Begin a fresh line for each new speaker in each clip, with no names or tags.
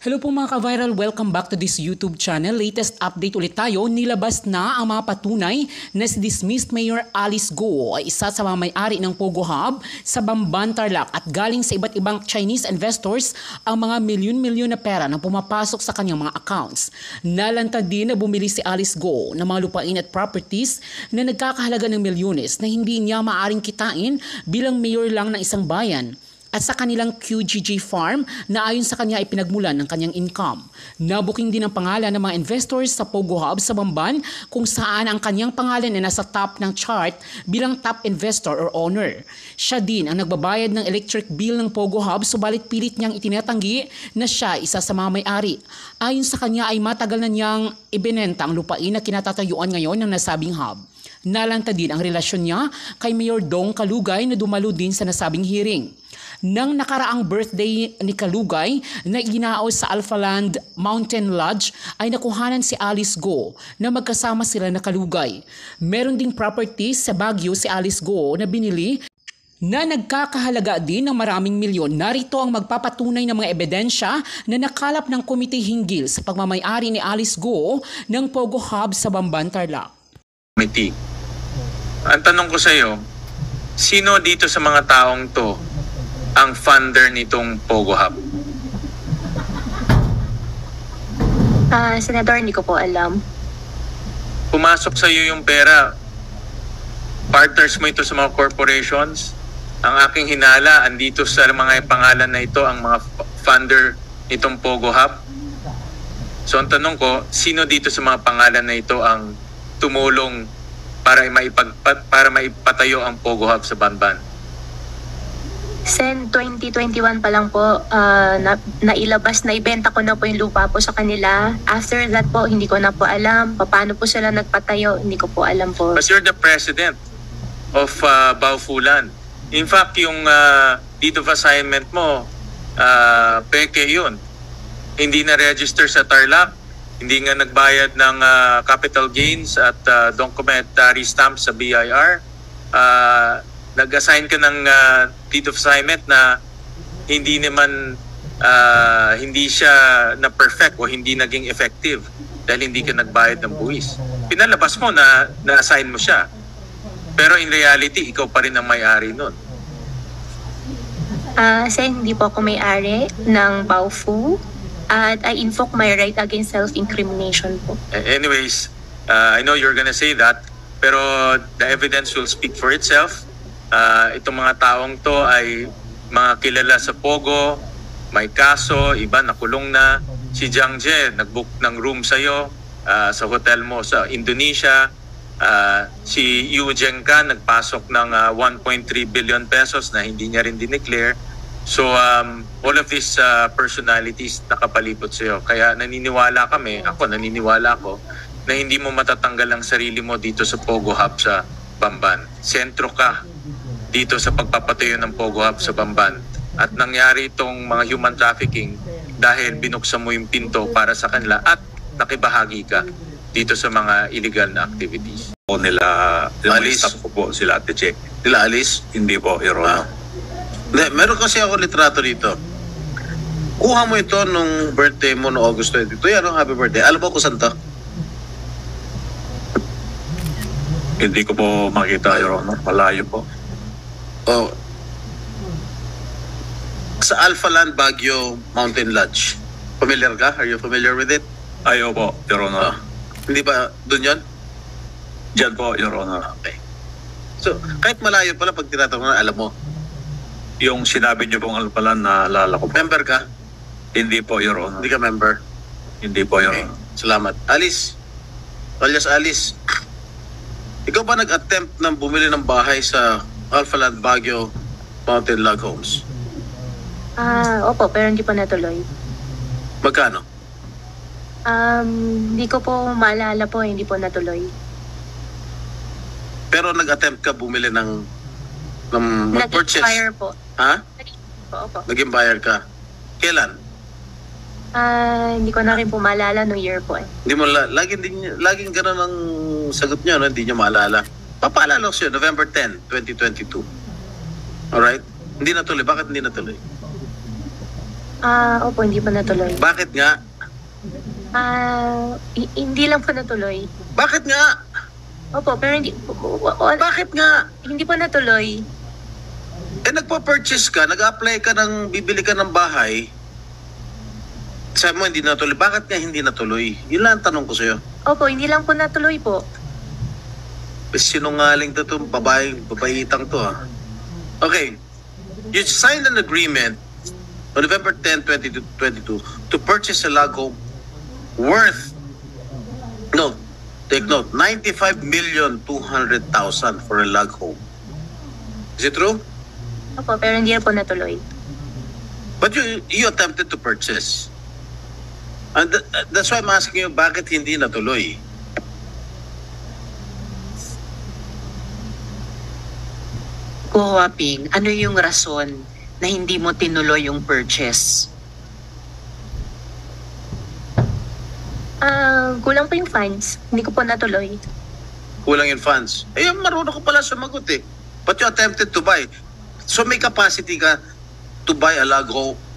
Hello po mga ka-viral, welcome back to this YouTube channel. Latest update ulit tayo, nilabas na ang mga patunay na si dismissed Mayor Alice Go ay isa sa mga may-ari ng Pogo Hub sa Bamban, Tarlac at galing sa iba't ibang Chinese investors ang mga milyon-milyon na pera na pumapasok sa kanyang mga accounts. Nalantad din na bumili si Alice Go ng mga lupain at properties na nagkakahalaga ng milyones na hindi niya maaring kitain bilang mayor lang ng isang bayan. At sa kanilang QGG farm na ayon sa kanya ay pinagmulan ng kanyang income. Nabuking din ang pangalan ng mga investors sa Pogo Hub sa Bamban kung saan ang kanyang pangalan ay nasa top ng chart bilang top investor or owner. Siya din ang nagbabayad ng electric bill ng Pogo Hub subalit pilit niyang itinatanggi na siya isa sa mga may-ari. Ayon sa kanya ay matagal na niyang ibinenta ang lupain na kinatatayuan ngayon ng nasabing hub. Nalantad din ang relasyon niya kay Mayor Dong Kalugay na dumalo din sa nasabing hearing. Nang nakaraang birthday ni Kalugay na iginaos sa Alphaland Mountain Lodge ay nakuhanan si Alice Go na magkasama sila na Kalugay. Meron ding properties sa Baguio si Alice Go na binili na nagkakahalaga din ng maraming milyon. Narito ang magpapatunay ng mga ebidensya na nakalap ng komite hinggil sa pagmamay-ari ni Alice Go ng Pogo Hub sa Bamban, Tarlac.
Committee. Ang tanong ko sa iyo, sino dito sa mga taong to ang funder nitong Pogo Hub?
Senator, hindi ko po alam.
Pumasok sa iyo yung pera, partners mo ito sa mga corporations. Ang aking hinala, andito sa mga pangalan na ito ang mga funder nitong Pogo Hub. So ang tanong ko, sino dito sa mga pangalan na ito ang tumulong para maipatayo ang Pogo Hub sa Bamban?
Sen 2021 pa lang po, nailabas, naibenta ko na po yung lupa po sa kanila. After that po, hindi ko na po alam. Paano po sila nagpatayo, hindi ko po alam po.
But you're the president of Baufulan. In fact, yung deed of assignment mo, peke yun. Hindi na register sa Tarlac, hindi nga nagbayad ng capital gains at documentary stamps sa BIR. Nag-assign ka ng deed of assignment na hindi naman hindi siya na perfect o hindi naging effective dahil hindi ka nagbayad ng buwis. Pinalabas mo na na-assign mo siya. Pero in reality, ikaw pa rin ang may-ari nun.
Sen, hindi po ako may-ari ng Baufu at I invoke my right against self-incrimination po.
Anyways, I know you're gonna say that, pero the evidence will speak for itself. Itong mga taong to ay mga kilala sa Pogo, may kaso, iba nakulong na. Si Jiang Jie nagbook ng room sa'yo sa hotel mo sa Indonesia. Si Yu Zhengka nagpasok ng 1.3 billion pesos na hindi niya rin dineclare. So all of these personalities nakapalibot sa'yo. Kaya naniniwala ko na hindi mo matatanggal ang sarili mo dito sa Pogo Hub sa Bamban. Sentro ka dito sa pagpapatayo ng Pogo Hub sa Bamban. At nangyari itong mga human trafficking dahil binuksan mo yung pinto para sa kanila at nakibahagi ka dito sa mga illegal na activities.
O nila,
Alice?
Staff ko po sila Ate Che.
Nila Alice?
Hindi po, Your Honor.
Hindi, meron kasi ako litrato dito. Kuha mo ito nung birthday mo no August 22. Yan ang happy birthday. Alam mo kung saan to?
Hindi ko po makita, Your Honor. Malayo po.
Oh. Sa Alphaland Baguio Mountain Lodge. Familiar ka? Are you familiar with it?
Ayaw po, Your Honor.
Hindi ba doon yun?
Diyan po, Your Honor.
Okay. So, kahit malayo pala pag tinatanong na alam mo.
Yung sinabi niyo pong alpalan na alala ko po.
Member ka?
Hindi po, Your Honor.
Hindi ka member?
Hindi po, Your
Okay.
Honor.
Salamat. Alice. Alias Alice. Ikaw ba nag-attempt ng bumili ng bahay sa Alphaland Baguio Mountain Log Homes?
Opo, pero hindi po natuloy.
Magkano?
Hindi ko po maalala po, hindi po natuloy.
Pero nag-attempt ka bumili ng mag-purchase?
Nag-expire po.
Ha?
Opo.
Naging buyer ka? Kailan?
Hindi ko na rin po maalala no year po eh.
Hindi mo laging gano'n ang sagot niyo, no? Hindi niyo maalala. Papaalala ko sa'yo, November 10, 2022. Alright? Hindi natuloy. Bakit hindi natuloy?
Opo, hindi pa natuloy.
Bakit nga?
Hindi lang po natuloy.
Bakit nga?
Opo, pero
Bakit nga?
hindi po natuloy.
Nagpa-purchase ka, nag-apply ka bibili ka ng bahay. Sabi mo hindi natuloy. Bakit nga hindi natuloy? Yun lang ang tanong ko sa'yo.
Opo, hindi lang po natuloy po.
Sinungaling to babaitang to ha. Okay. You signed an agreement on November 10, 2022 to purchase a log home worth, take note, 95,200,000 for a log home. Is it true?
Opo, pero hindi po natuloy.
But you attempted to purchase. And that's why I'm asking you, bakit hindi natuloy?
Kuwaping, ano yung rason na hindi mo tinuloy yung purchase?
Kulang po yung funds. Hindi ko po natuloy.
Kulang yung funds. Marunong ko pala sumagot eh. But you attempted to buy. So may capacity ka to buy a log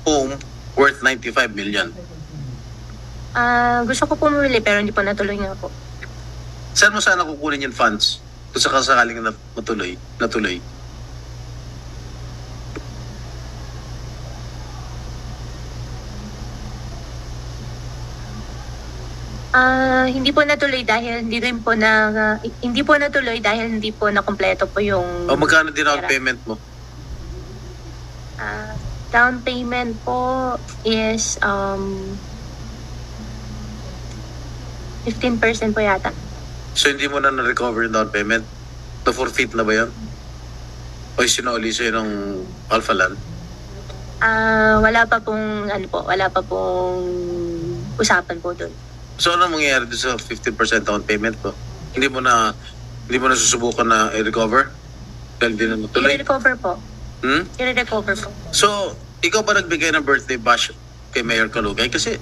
home worth 95 million.
Gusto ko pumili pero hindi po natuloy nga po.
Saan mo sana kukunin yung funds? Kung sakasakaling natuloy.
Hindi po natuloy dahil hindi po natuloy dahil hindi po nakumpleto po yung
O magkano din down
pera.
payment mo?
Down payment po is 15% po yata.
So hindi mo na na-recover yung down payment? Na-forfeit na ba yan? O sinauli sa'yo ng Alpha Land?
Wala pa pong usapan po doon.
So ano mangyayari doon sa 15% down payment po? Hindi mo na susubukan na i-recover? Dahil di na natuloy?
I-recover po.
Hmm?
I-recover po.
So, ikaw ba nagbigay ng birthday bash kay Mayor Kalugay? Kasi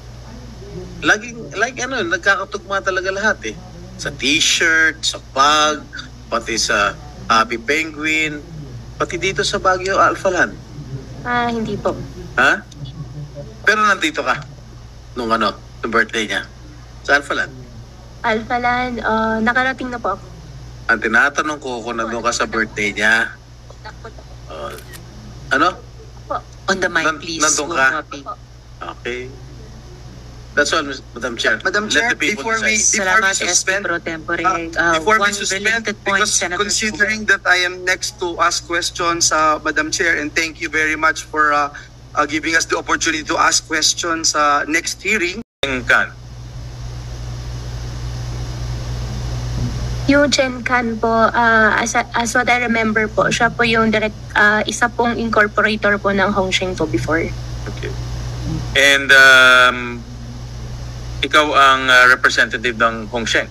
nagkakatugma talaga lahat eh. Sa t-shirt, sa bag, pati sa Happy Penguin, pati dito sa Baguio Alpha Land.
Hindi po.
Ha? Pero nandito ka nung birthday niya. Sa Alpha Land.
Alpha Land, nakarating na po ako.
Ang tinatanong ko kung nandun ka sa birthday niya. Ano?
On the mic, please.
Nandun ka?
Kuwaping.
Okay. That's all, Madam Chair.
Madam Chair,
Let the people
before we
decide.
Salamat,
suspend,
SP Pro Tempore.
before we
One
suspend,
related point,
because
Senator
considering that I am next to ask questions, Madam Chair, and thank you very much for giving us the opportunity to ask questions next hearing.
Kan.
Yung Chen Kan po, as what I remember po, siya po yung isa pong incorporator po ng Hongsheng po before.
Okay. And ikaw ang representative ng Hongsheng.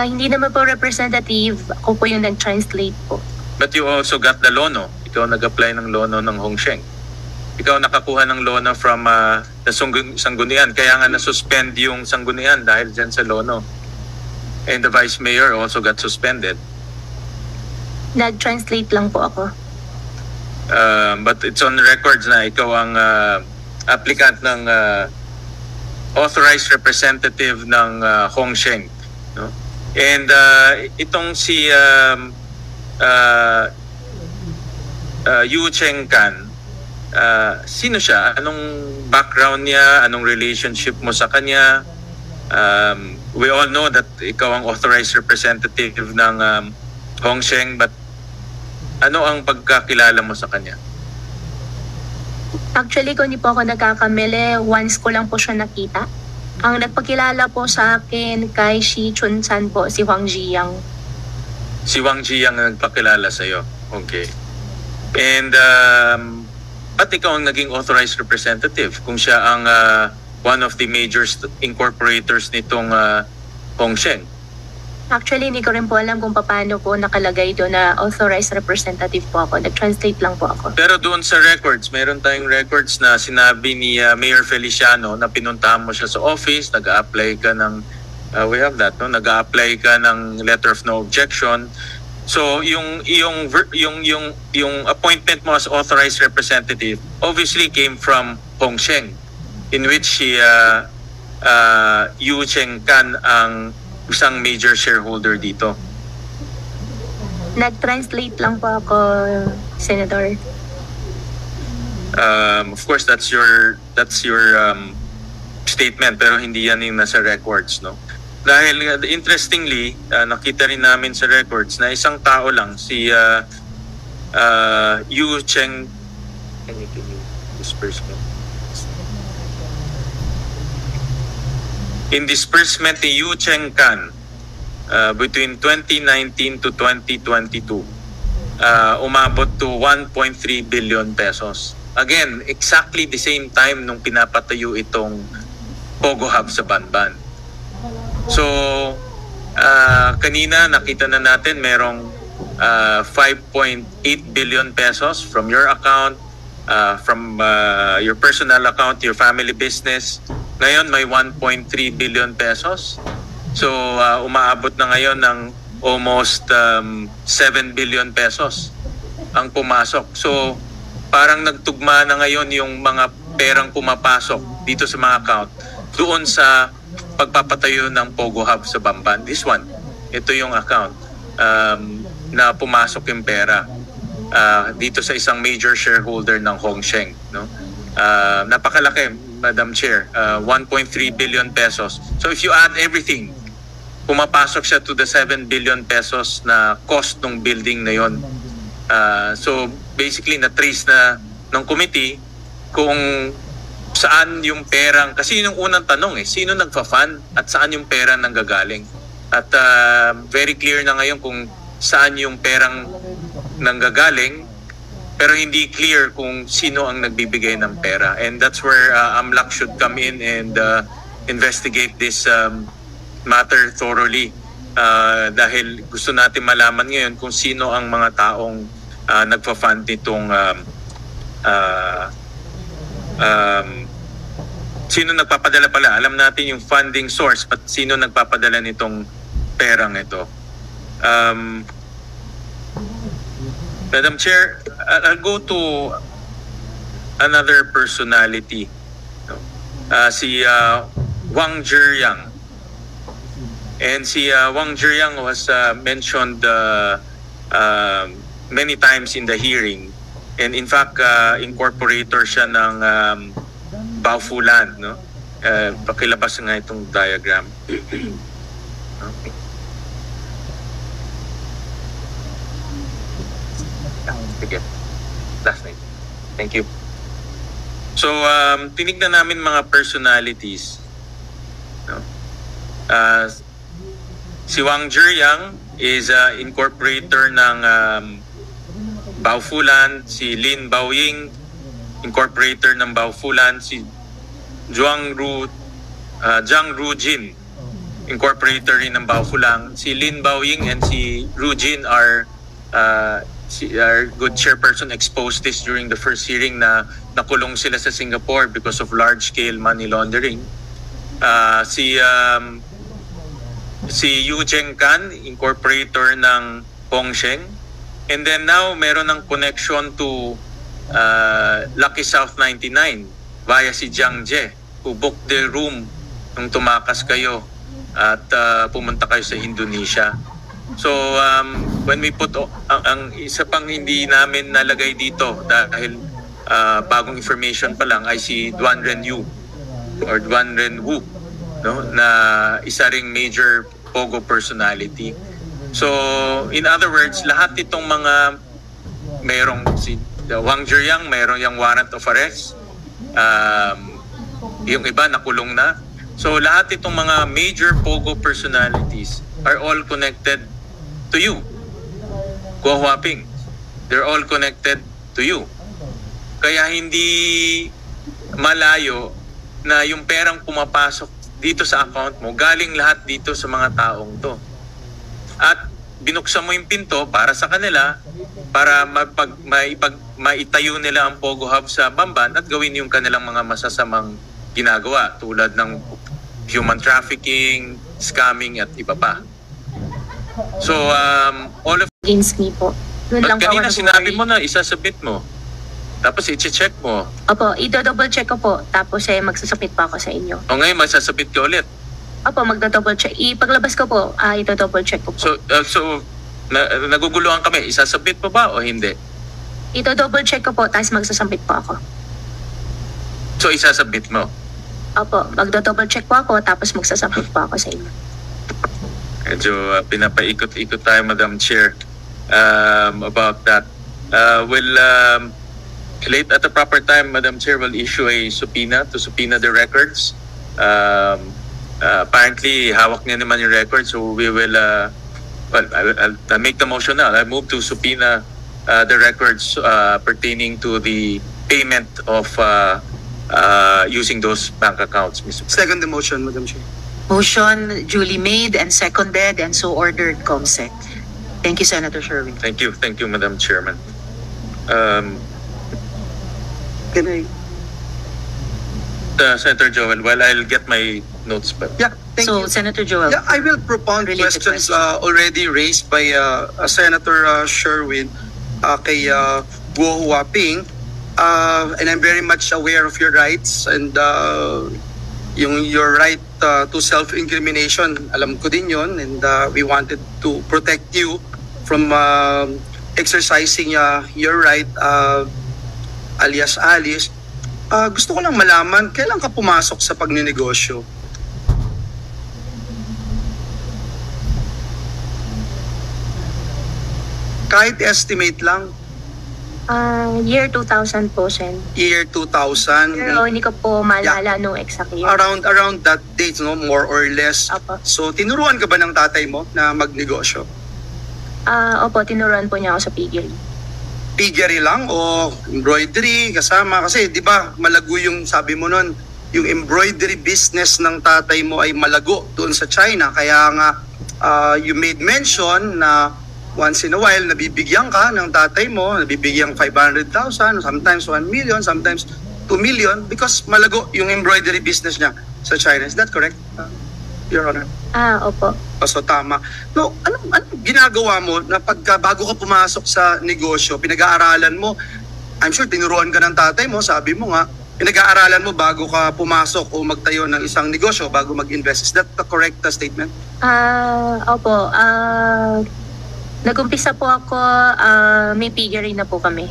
Hindi naman po representative, ako po yung nag-translate po.
But you also got the lono. Ikaw nag-apply ng lono ng Hongsheng. Ikaw nakakuha ng lono from the Sanggunian. Kaya nga na-suspend yung Sanggunian dahil dyan sa lono. And the Vice Mayor also got suspended.
Nag-translate lang po ako.
But it's on records na ikaw ang applicant ng authorized representative ng Hongsheng. No? And itong si Yu Cheng Kan, sino siya? Anong background niya? Anong relationship mo sa kanya? We all know that ikaw ang authorized representative ng Hongsheng, but ano ang pagkakilala mo sa kanya?
Actually, kung hindi po ako nagkakamali, once ko lang po siya nakita. Ang nagpakilala po sa akin kay Shi Chun-san po, si Huang Ziyang.
Si Wang Ji ang nagpakilala sa iyo. Okay. And at ikaw ang naging authorized representative kung siya ang one of the major incorporators nitong Hongsheng.
Actually, hindi ko rin po alam kung paano po nakalagay doon na authorized representative po ako. Nag-translate lang po ako.
Pero doon sa records, mayroon tayong records na sinabi ni Mayor Feliciano na pinuntahan mo siya sa office, nag-a-apply ka ng, we have that, no? Nag-a-apply ka ng letter of no objection So yung appointment mo as authorized representative obviously came from Hong Sheng, in which Yu Cheng Kan ang isang major shareholder dito.
Nag-translate lang po ako, Senator.
Of course that's your statement, pero hindi yan yung nasa records, no? Dahil interestingly, nakita rin namin sa records na isang tao lang, si Yu Cheng, can you disbursement? In disbursement ni Yu Cheng Kan between 2019 to 2022, umabot to 1.3 billion pesos. Again, exactly the same time nung pinapatayo itong Pogo Hub sa Banban. So, kanina nakita na natin merong 5.8 billion pesos from your account, from your personal account, your family business. Ngayon may 1.3 billion pesos. So, umaabot na ngayon ng almost 7 billion pesos ang pumasok. So, parang nagtugma na ngayon yung mga perang pumapasok dito sa mga account doon sa pagpapatayo ng Pogo Hub sa Bamban. This one, ito yung account na pumasok yung pera dito sa isang major shareholder ng Hong Sheng, no? Napakalaki, Madam Chair, 1.3 billion pesos. So if you add everything, pumapasok siya to the 7 billion pesos na cost ng building na yon. So basically na-trace na ng committee kung saan yung perang, kasi yung unang tanong sino nagfa-fund at saan yung pera nanggagaling. At very clear na ngayon kung saan yung perang nanggagaling, pero hindi clear kung sino ang nagbibigay ng pera. And that's where AMLAC should come in and investigate this matter thoroughly. Dahil gusto natin malaman ngayon kung sino ang mga taong nagfa-fund nitong sino nagpapadala pala. Alam natin yung funding source, but sino nagpapadala nitong perang ito. Madam Chair, I'll go to another personality. Si Wang Zhiyang. And si Wang Zhiyang was mentioned many times in the hearing. And in fact, incorporator siya ng Baofu Land, no? Pakilabas nga itong diagram. Okay. Sige. Last night. Thank you. So, tinignan namin mga personalities. No? Si Wang Zhiyang is incorporator ng Baofu Land. Si Lin Baoying, incorporator ng Baofu Land. Si Zhang Rujin, incorporator rin ng Baofu Land. Si Lin Baoying and si Rujin are good chairperson exposed this during the first hearing na nakulong sila sa Singapore because of large-scale money laundering. Si Yu Cheng Kan, incorporator ng Hong Sheng. And then now, meron ng connection to Lucky South 99 via si Jiang Jie, who booked the room nung tumakas kayo at pumunta kayo sa Indonesia. So, when we put ang isa pang hindi namin nalagay dito dahil bagong information pa lang ay si Duan Renyu or Duan Renwu, no, na isa ring major Pogo personality. So, in other words, lahat itong mga merong si Wang Zhiyang, merong yung warrant of arrest, yung iba nakulong na. So, lahat itong mga major Pogo personalities are all connected to you. Guo Huaping, they're all connected to you. Kaya hindi malayo na yung perang pumapasok dito sa account mo, galing lahat dito sa mga taong to. At binuksan mo yung pinto para sa kanila, para maitayo nila ang Pogo Hub sa Bamban at gawin yung kanilang mga masasamang ginagawa tulad ng human trafficking, scamming at iba pa. So, all of...
against me po. Doon lang po ako
Kanina sinabi
nag-worry.
mo na isasubmit mo. Tapos i-check mo.
Opo, i-double check ko po. Tapos magsusubmit pa ako sa inyo.
O ngayon, masasubmit ka ulit.
Opo, magdo-double check. Ipaglabas ko po, i-double check ko po.
So naguguluhan kami. Isasubmit mo ba o hindi?
Ito-double check ko po, tapos magsusubmit po ako.
So, isasubmit mo.
Opo, magdo-double check po ako, tapos magsusubmit po ako sa inyo.
Medyo pinapaikot-ikot tayo, Madam Chair, about that. Late at the proper time, Madam Chair will issue a subpoena to subpoena the records. Apparently, hawak niya naman yung records, so we will, I'll make the motion now. I move to subpoena the records pertaining to the payment of using those bank accounts, Mr. President.
Second the motion, Madam Chair.
Motion duly made and seconded and so ordered, COMSEC. Thank you, Senator Sherwin.
Thank you, Madam Chairman.
Can I?
Senator Joel, well, I'll get my notes back.
Yeah, thank
So,
you.
Senator Joel.
Yeah, I will propound
Related
questions
question.
already raised by Senator Sherwin kay Guo Huaping. And I'm very much aware of your rights and your right to self-incrimination. Alam ko din yun, and we wanted to protect you from exercising your right, alias Alice. Gusto ko lang malaman, kailan ka pumasok sa pagninegosyo? Kahit estimate lang,
Year 2000 po, Sen.
year 2000,
Pero hindi ko po maalala nung exact year.
around that date, no, more or less.
Apo.
So, tinuruan ka ba ng tatay mo na magnegosyo?
Opo, tinuruan po niya ako sa piggery.
Piggery lang o embroidery kasama? Kasi, di ba, malago yung, sabi mo nun, yung embroidery business ng tatay mo ay malago doon sa China. Kaya nga, you made mention na once in a while, nabibigyan ka ng tatay mo, nabibigyan 500,000, sometimes 1 million, sometimes 2 million, because malago yung embroidery business niya sa China. Is that correct, Your Honor?
Opo.
So, tama. No, anong ginagawa mo na bago ka pumasok sa negosyo, pinag-aaralan mo, I'm sure tinuruan ka ng tatay mo, sabi mo nga, pinag-aaralan mo bago ka pumasok o magtayo ng isang negosyo, bago mag-invest. Is that the correct statement?
Opo. Nag-umpisa po ako, may piggery na po kami.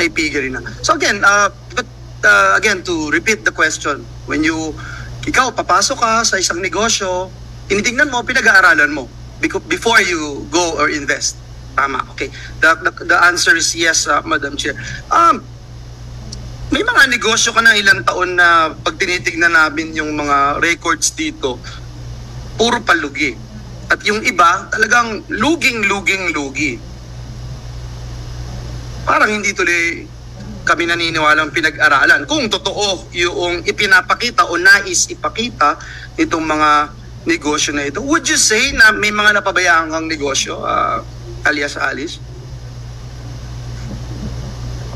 May piggery na. So again, again, to repeat the question, when ikaw papasok ka sa isang negosyo, tinitingnan mo, pinag-aaralan mo before you go or invest. Tama, okay. The answer is yes, Madam Chair. May mga negosyo ka na ilang taon na pag tinitignan namin yung mga records dito, puro palugi. At yung iba, talagang lugi. Parang hindi tuloy kami naniniwalang pinag-aralan. Kung totoo yung ipinapakita o nais ipakita nitong mga negosyo na ito, would you say na may mga napabayaan kang negosyo, alias Alice?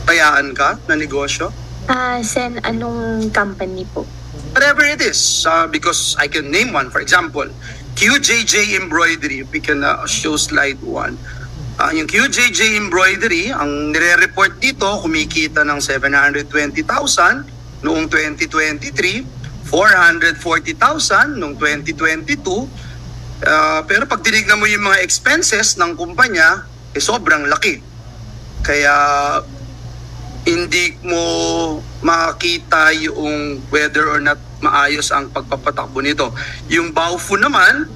Payaan ka na negosyo?
Sen, anong company po?
Whatever it is, because I can name one. For example, QJJ Embroidery. We can show slide 1. Yung QJJ Embroidery, ang nire-report dito, kumikita ng 720,000 noong 2023, 440,000 noong 2022. Pero pag tinignan mo yung mga expenses ng kumpanya, sobrang laki. Kaya hindi mo makita yung whether or not maayos ang pagpapatakbo nito. Yung Baofu naman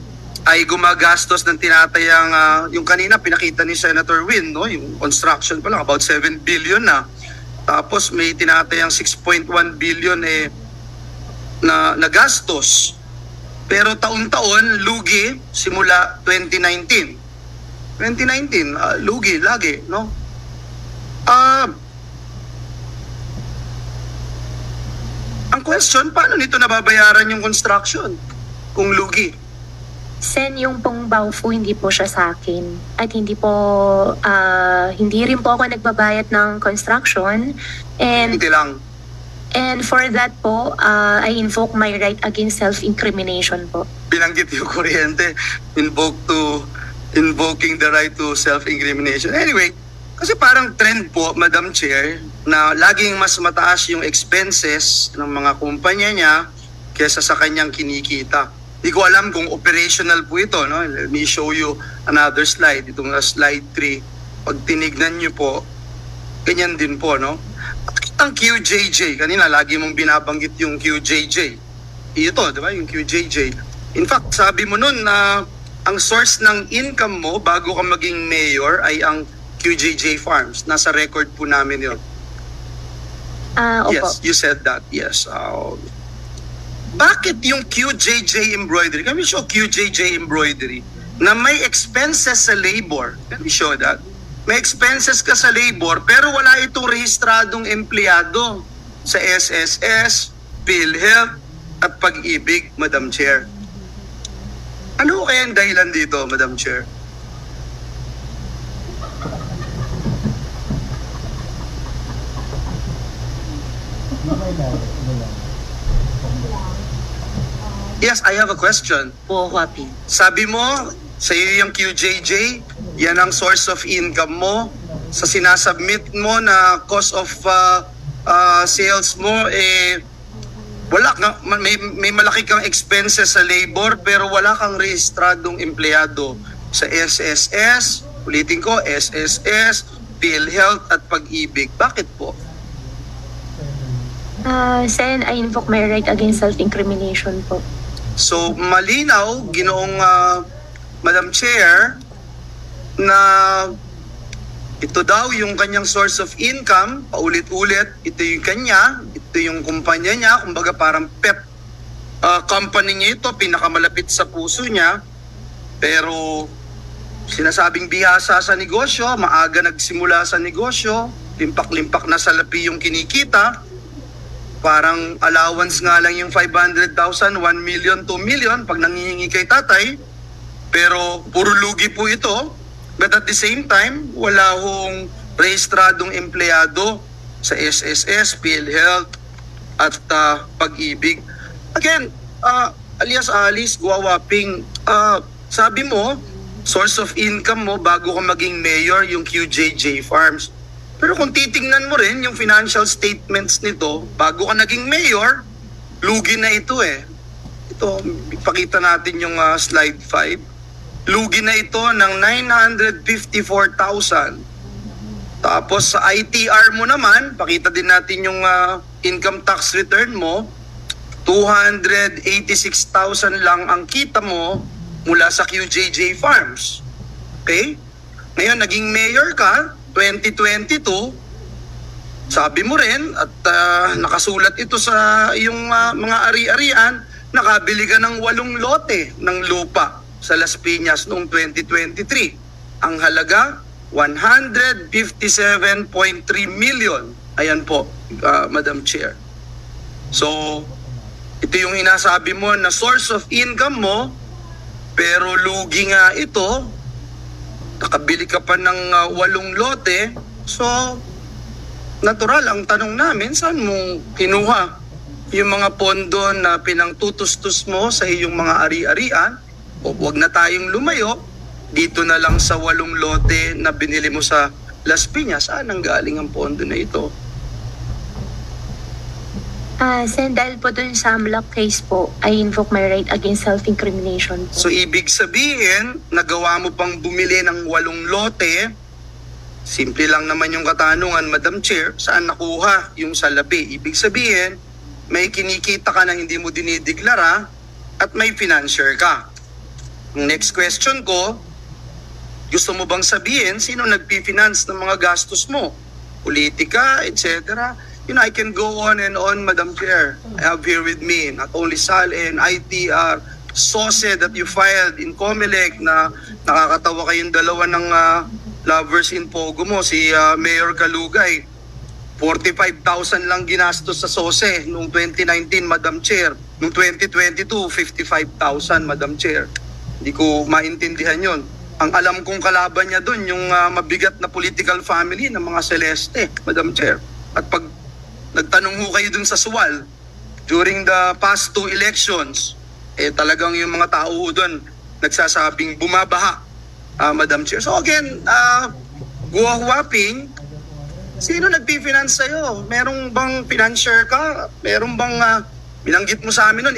ay gumagastos ng tinatayang, yung kanina pinakita ni Senator Win, no? Yung construction pa lang, about 7 billion na. Tapos may tinatayang 6.1 billion na gastos. Pero taon-taon, lugi simula 2019. 2019, lugi lagi, no? Ang question, paano nito nababayaran yung construction kung lugi?
Sen, yung pong Baofu, hindi po siya sa akin. At hindi rin po ako nagbabayad ng construction.
Hindi lang.
And for that po, I invoke my right against self-incrimination po.
Binanggit yung kuryente, invoke to invoking the right to self-incrimination. Anyway, kasi parang trend po, Madam Chair, na laging mas mataas yung expenses ng mga kumpanya niya kesa sa kanyang kinikita. Hindi ko alam kung operational po ito. No? Let me show you another slide. Itong slide 3. Pag tinignan niyo po, ganyan din po. No? Ang QJJ, kanina lagi mong binabanggit yung QJJ. Ito, di ba? Yung QJJ. In fact, sabi mo nun na ang source ng income mo bago ka maging mayor ay ang QJJ Farms. Nasa record po namin yun.
Opo.
Yes, you said that. Yes. Bakit yung QJJ embroidery? Can we show QJJ embroidery na may expenses sa labor? Can we show that? May expenses ka sa labor pero wala itong rehistradong empleyado sa SSS, PhilHealth at Pag-ibig, Madam Chair. Ano kaya ang dahilan dito, Madam Chair? Yes, I have a question.
Po, Huaping.
Sabi mo, sa iyo yung QJJ, yan ang source of income mo. Sa sinasubmit mo na cost of sales mo, wala ka, may malaki kang expenses sa labor pero wala kang rehistradong empleyado sa SSS, ulitin ko, SSS, PhilHealth at Pag-ibig. Bakit po?
Sen, I invoke my right against self-incrimination po.
So, malinaw, ginoong Madam Chair, na ito daw yung kanyang source of income, paulit-ulit, ito yung kanya, ito yung kumpanya niya, kumbaga parang pep company niya ito, pinakamalapit sa puso niya, pero sinasabing bihasa sa negosyo, maaga nagsimula sa negosyo, limpak-limpak na salapi yung kinikita, parang allowance nga lang yung 500,000, 1 million, 2 million pag nangihingi kay tatay. Pero puro lugi po ito. But at the same time, wala hong rehistradong empleyado sa SSS, PhilHealth at Pag-ibig. Again, alias Alice, Guawaping, sabi mo, source of income mo bago ka maging mayor yung QJJ Farms. Pero kung titingnan mo rin yung financial statements nito, bago ka naging mayor, lugi na ito eh. Ito, ipakita natin yung slide 5. Lugi na ito ng 954,000. Tapos sa ITR mo naman, pakita din natin yung income tax return mo, 286,000 lang ang kita mo mula sa QJJ Farms. Okay? Ngayon, naging mayor ka, 2022, sabi mo rin at nakasulat ito sa iyong mga ari-arian, nakabili ka ng 8 lote ng lupa sa Las Piñas noong 2023. Ang halaga, 157.3 million. Ayan po, Madam Chair. So, ito yung inasabi mo na source of income mo, pero lugi nga ito, nakabili ka pa ng 8 lote, so natural ang tanong namin, saan mo kinuha yung mga pondo na pinangtutustos mo sa iyong mga ari-arian? O wag na tayong lumayo, dito na lang sa 8 lote na binili mo sa Las Piñas, saan ang galing ang pondo na ito?
Sen, dahil po dun sa AMLAC case po, I invoke my right against self-incrimination po.
So ibig sabihin, nagawa mo pang bumili ng 8 lote, simple lang naman yung katanungan, Madam Chair, saan nakuha yung salapi? Ibig sabihin, may kinikita ka na hindi mo dinideklara at may financier ka. Next question ko, gusto mo bang sabihin sino nagpi-finance ng mga gastos mo? Politika, etc. You know, I can go on and on, Madam Chair. I have here with me not only SALN, ITR, SOSE that you filed in COMELEC na nakakatawa kayong dalawa ng lovers in Pogo mo, si Mayor Kalugay. 45,000 lang ginastos sa SOSE noong 2019, Madam Chair. Noong 2022, 55,000, Madam Chair. Hindi ko maintindihan yon. Ang alam kong kalaban niya doon, yung mabigat na political family ng mga Celeste, Madam Chair. At pag nagtanong ho kayo dun sa Suwal, during the past 2 elections, talagang yung mga tao ho dun nagsasabing bumabaha Madam Chair. So again, guwahuaping, sino nagpi-finance sa'yo? Merong bang financier ka? Merong bang binanggit mo sa amin nun?